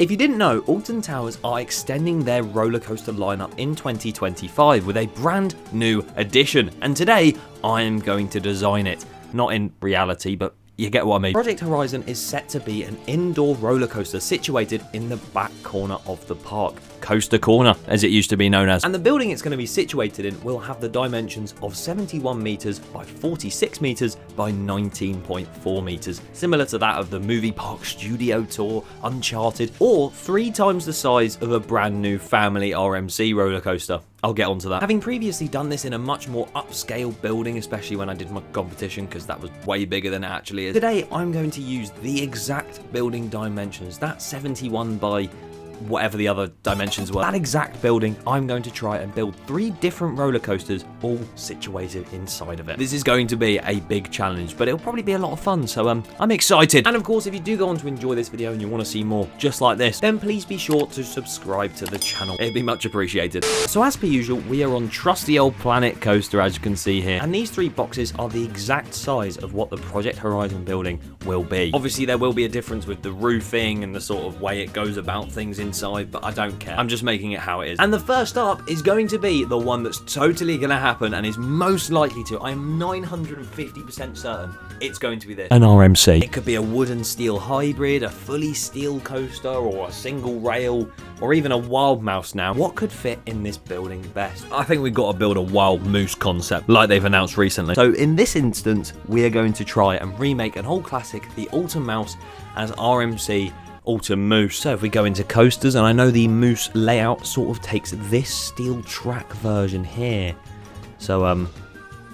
If you didn't know, Alton Towers are extending their roller coaster lineup in 2025 with a brand new addition, and today I am going to design it. Not in reality, but you get what I mean. Project Horizon is set to be an indoor roller coaster situated in the back corner of the park. Coaster Corner, as it used to be known as. And the building it's going to be situated in will have the dimensions of 71 meters by 46 meters by 19.4 meters, similar to that of the movie park studio tour, Uncharted, or 3 times the size of a brand new family RMC roller coaster. I'll get onto that. Having previously done this in a much more upscale building, especially when I did my competition, because that was way bigger than it actually is. Today, I'm going to use the exact building dimensions, that 71 by whatever the other dimensions were. That exact building, I'm going to try and build 3 different roller coasters, all situated inside of it. This is going to be a big challenge, but it'll probably be a lot of fun, so I'm excited. And of course, if you do go on to enjoy this video and you want to see more just like this, then please be sure to subscribe to the channel. It'd be much appreciated. So as per usual, we are on trusty old Planet Coaster, as you can see here, and these 3 boxes are the exact size of what the Project Horizon building will be. Obviously, there will be a difference with the roofing and the sort of way it goes about things inside, but I don't care. I'm just making it how it is. And the first up is going to be the one that's totally going to happen and is most likely to. I am 950% certain it's going to be this. An RMC. It could be a wood and steel hybrid, a fully steel coaster, or a single rail, or even a wild mouse now. What could fit in this building best? I think we've got to build a wild moose concept, like they've announced recently. So in this instance, we are going to try and remake an old classic, the Alton Mouse, as RMC Alton Moose. So if we go into coasters, and I know the Moose layout sort of takes this steel track version here. So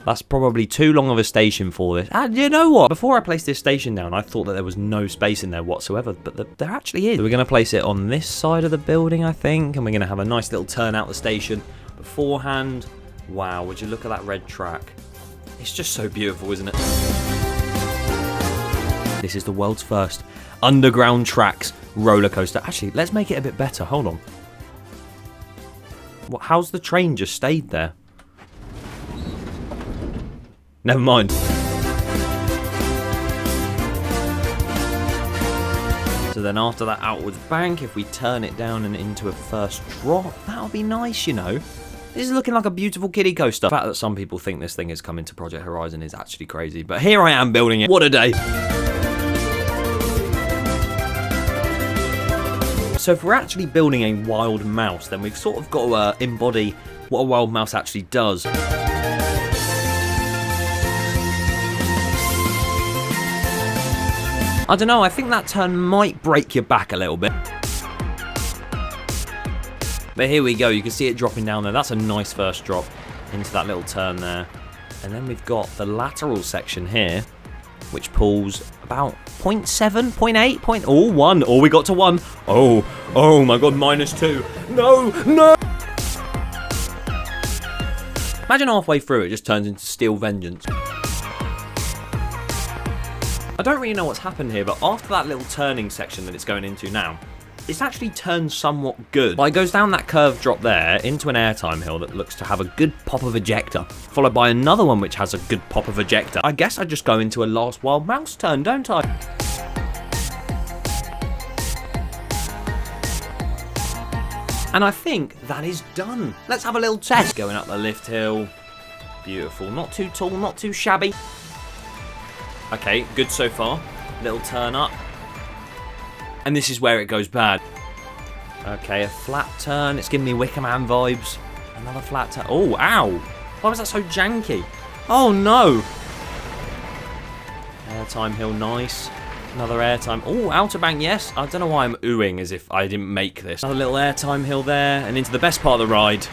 that's probably too long of a station for this. And you know what? Before I placed this station down, I thought that there was no space in there whatsoever, but there actually is. So we're going to place it on this side of the building, I think, and we're going to have a nice little turn out the station beforehand. Wow, would you look at that red track? It's just so beautiful, isn't it? This is the world's first underground tracks roller coaster. Actually, let's make it a bit better. Hold on. What? How's the train just stayed there? Never mind. So then after that outwards bank, if we turn it down and into a first drop, that'll be nice, you know. This is looking like a beautiful kiddie coaster. The fact that some people think this thing is coming to Project Horizon is actually crazy, but here I am building it. What a day. So if we're actually building a wild mouse, then we've sort of got to embody what a wild mouse actually does. I don't know, I think that turn might break your back a little bit. But here we go, you can see it dropping down there. That's a nice first drop into that little turn there. And then we've got the lateral section here, which pulls about 0.7, 0.8, oh, 1. Oh, we got to 1. Oh my god, -2. No. Imagine halfway through it just turns into Steel Vengeance. I don't really know what's happened here, but after that little turning section that it's going into now, it's actually turned somewhat good. Like, it goes down that curved drop there into an airtime hill that looks to have a good pop of ejector, followed by another one which has a good pop of ejector. I guess I just go into a last wild mouse turn, don't I? And I think that is done. Let's have a little test. Going up the lift hill. Beautiful. Not too tall, not too shabby. Okay, good so far. Little turn up. And this is where it goes bad. Okay, a flat turn. It's giving me Wicker Man vibes. Another flat turn. Oh, ow. Why was that so janky? Oh, no. Airtime hill, nice. Another airtime. Oh, outer bank, yes. I don't know why I'm oohing as if I didn't make this. Another little airtime hill there. And into the best part of the ride.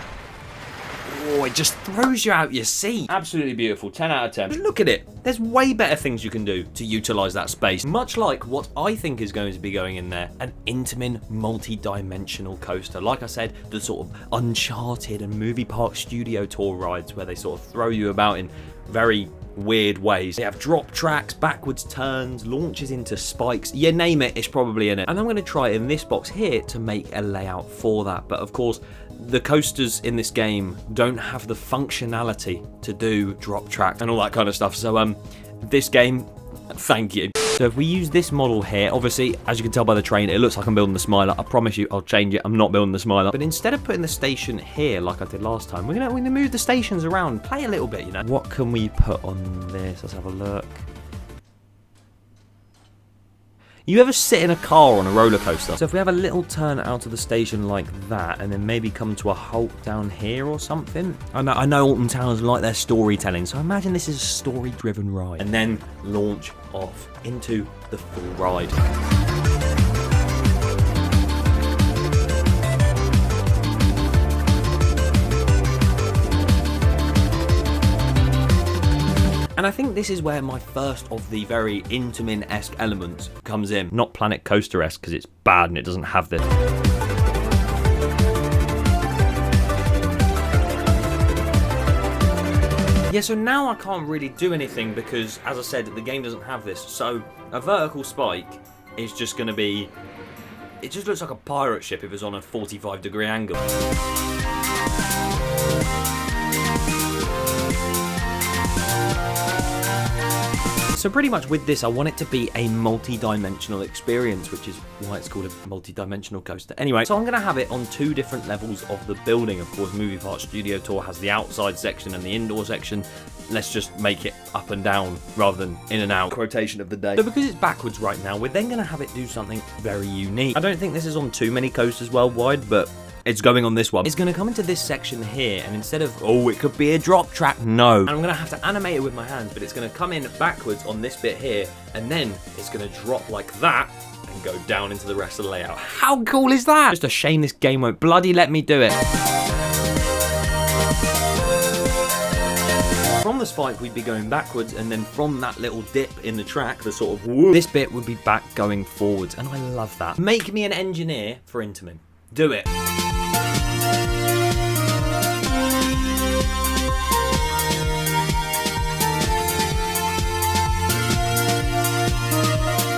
Oh, it just throws you out your seat. Absolutely beautiful. 10 out of 10. Just look at it. There's way better things you can do to utilize that space. Much like what I think is going to be going in there. An Intamin multi-dimensional coaster. Like I said, the sort of Uncharted and movie park studio tour rides where they sort of throw you about in very weird ways. They have drop tracks, backwards turns, launches into spikes. You name it, it's probably in it. And I'm going to try in this box here to make a layout for that. But of course, the coasters in this game don't have the functionality to do drop tracks and all that kind of stuff. So this game, thank you. So if we use this model here, obviously, as you can tell by the train, it looks like I'm building the Smiler. I promise you, I'll change it. I'm not building the Smiler. But instead of putting the station here like I did last time, we're gonna move the stations around, play a little bit, you know. What can we put on this? Let's have a look. You ever sit in a car on a roller coaster? So if we have a little turn out of the station like that, and then maybe come to a halt down here or something. I know Alton Towers like their storytelling, so imagine this is a story-driven ride. And then launch off into the full ride. And I think this is where my first of the very Intamin-esque elements comes in. Not Planet Coaster-esque, because it's bad and it doesn't have this. Yeah, so now I can't really do anything because, as I said, the game doesn't have this. So a vertical spike is just going to be... It just looks like a pirate ship if it's on a 45-degree angle. So pretty much with this, I want it to be a multi-dimensional experience, which is why it's called a multi-dimensional coaster. Anyway, so I'm going to have it on 2 different levels of the building. Of course, Movie Park Studio Tour has the outside section and the indoor section. Let's just make it up and down rather than in and out. Quotation of the day. So because it's backwards right now, we're then going to have it do something very unique. I don't think this is on too many coasters worldwide, but it's going on this one. It's going to come into this section here, and instead of, oh, it could be a drop track, no. And I'm going to have to animate it with my hands, but it's going to come in backwards on this bit here, and then it's going to drop like that and go down into the rest of the layout. How cool is that? Just a shame this game won't bloody let me do it. From the spike, we'd be going backwards, and then from that little dip in the track, the sort of whoop, this bit would be back going forwards, and I love that. Make me an engineer for Intamin. Do it.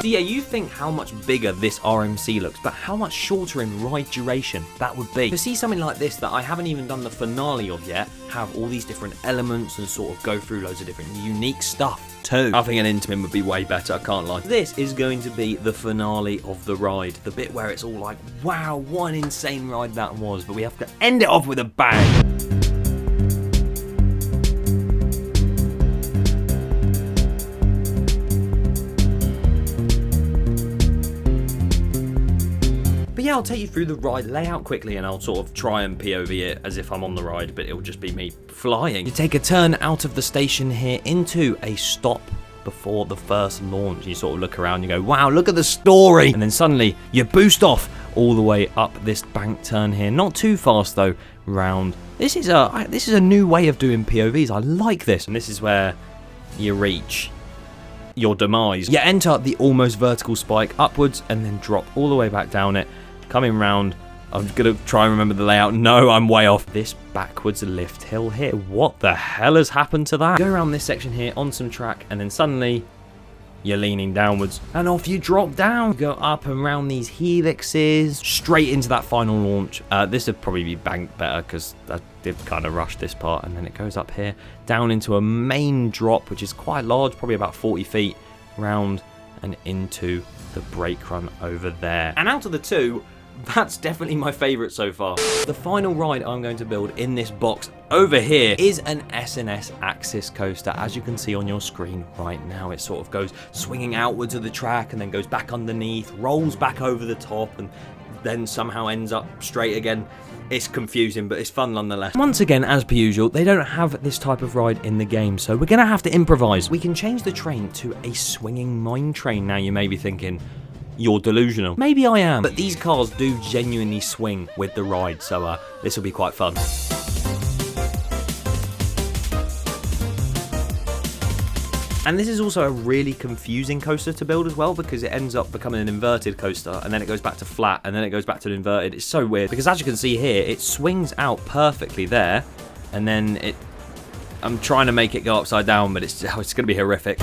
So yeah, you think how much bigger this RMC looks, but how much shorter in ride duration that would be. To see something like this that I haven't even done the finale of yet, have all these different elements and sort of go through loads of different unique stuff too. I think an Intamin would be way better, I can't lie. This is going to be the finale of the ride. The bit where it's all like, wow, what an insane ride that was, but we have to end it off with a bang. Yeah, I'll take you through the ride layout quickly, and I'll sort of try and POV it as if I'm on the ride, but it'll just be me flying. You take a turn out of the station here into a stop before the first launch. You sort of look around, you go, wow, look at the story. And then suddenly you boost off all the way up this bank turn here. Not too fast though, round. This is a new way of doing POVs. I like this. And this is where you reach your demise. You enter the almost vertical spike upwards and then drop all the way back down it. Coming round, I'm going to try and remember the layout. No, I'm way off. This backwards lift hill here. What the hell has happened to that? Go around this section here on some track, and then suddenly you're leaning downwards, and off you drop down. Go up and around these helixes, straight into that final launch. This would probably be banked better because I did kind of rush this part, and then it goes up here, down into a main drop, which is quite large, probably about 40 feet, round and into the brake run over there. And out of the two, that's definitely my favourite so far. The final ride I'm going to build in this box over here is an S&S Axis coaster. As you can see on your screen right now, it sort of goes swinging outwards of the track and then goes back underneath, rolls back over the top, and then somehow ends up straight again. It's confusing, but it's fun nonetheless. Once again, as per usual, they don't have this type of ride in the game, so we're going to have to improvise. We can change the train to a swinging mine train. Now you may be thinking, you're delusional. Maybe I am, but these cars do genuinely swing with the ride, so this will be quite fun. And this is also a really confusing coaster to build as well, because it ends up becoming an inverted coaster, and then it goes back to flat, and then it goes back to inverted. It's so weird, because as you can see here, it swings out perfectly there, and then I'm trying to make it go upside down, but it's going to be horrific.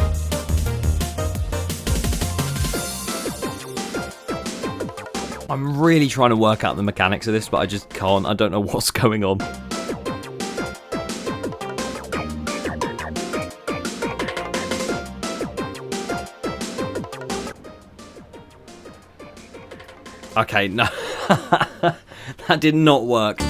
I'm really trying to work out the mechanics of this, but I just can't. I don't know what's going on. Okay, no. That did not work.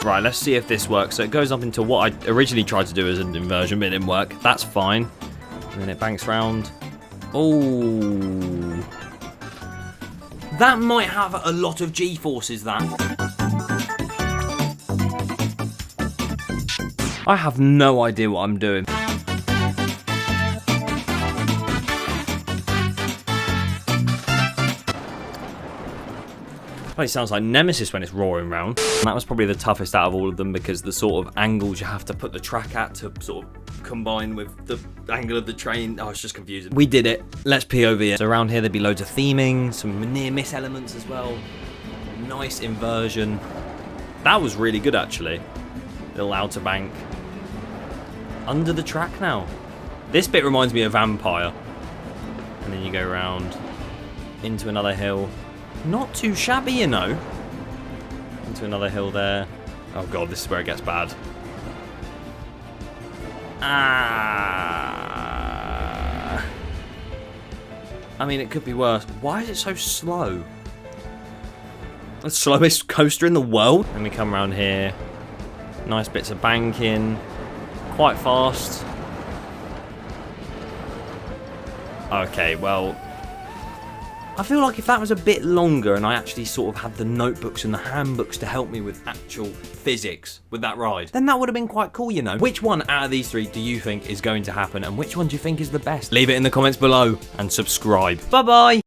Right, let's see if this works. So it goes up into what I originally tried to do as an inversion, but it didn't work. That's fine. And then it banks round. Oh. That might have a lot of G-forces, that. I have no idea what I'm doing. Well, it sounds like Nemesis when it's roaring round. And that was probably the toughest out of all of them because the sort of angles you have to put the track at to sort of combine with the angle of the train. Oh, it's just confusing. We did it. Let's POV it. So around here there'd be loads of theming, some near miss elements as well. Nice inversion. That was really good actually. Little outer bank. Under the track now. This bit reminds me of Vampire. And then you go around into another hill. Not too shabby, you know. Into another hill there. Oh god, this is where it gets bad. Ah. I mean, it could be worse. Why is it so slow? The slowest coaster in the world. Then we come around here. Nice bits of banking. Quite fast. Okay, well, I feel like if that was a bit longer and I actually sort of had the notebooks and the handbooks to help me with actual physics with that ride, then that would have been quite cool, you know. Which one out of these three do you think is going to happen and which one do you think is the best? Leave it in the comments below and subscribe. Bye-bye.